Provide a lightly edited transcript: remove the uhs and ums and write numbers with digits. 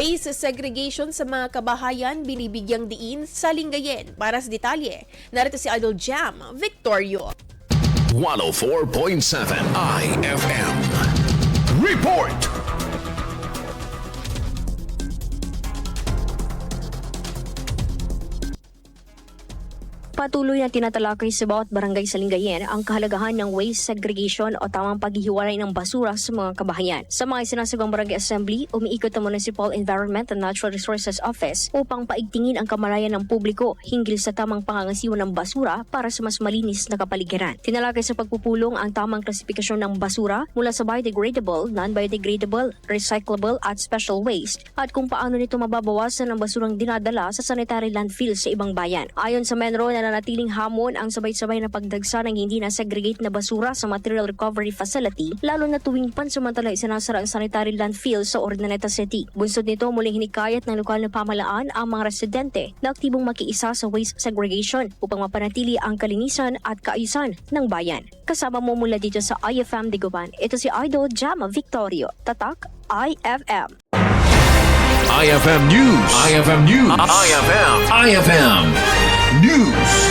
Waste segregation sa mga kabahayan, Binibigyang-Diin sa Lingayen. Para sa detalye, narito si Idol Jam Victorio. 104.7 IFM. Report! Patuloy na tinatalakay sa bawat barangay sa Lingayen ang kahalagahan ng waste segregation o tamang paghihiwalay ng basura sa mga kabahayan. Sa mga sinasagawang barangay assembly, umiikot ang Municipal Environment and Natural Resources Office upang paigtingin ang kamalayan ng publiko hinggil sa tamang pangangasiwa ng basura para sa mas malinis na kapaligiran. Tinalakay sa pagpupulong ang tamang klasifikasyon ng basura mula sa biodegradable, non-biodegradable, recyclable at special waste at kung paano nito mababawasan ang basurang dinadala sa sanitary landfill sa ibang bayan. Ayon sa Menro, nanatiling hamon ang sabay-sabay na pagdagsa ng hindi na-segregate na basura sa Material Recovery Facility, lalo na tuwing pansamantala isinasara ang sanitary landfill sa Urdaneta City. Bunsod nito, muling hinikayat ng lokal na pamahalaan ang mga residente na aktibong makiisa sa waste segregation upang mapanatili ang kalinisan at kaayusan ng bayan. Kasama mo mula dito sa IFM Diguban, ito si Idol Jam Victorio, Tatak IFM. IFM News. IFM News. IFM News.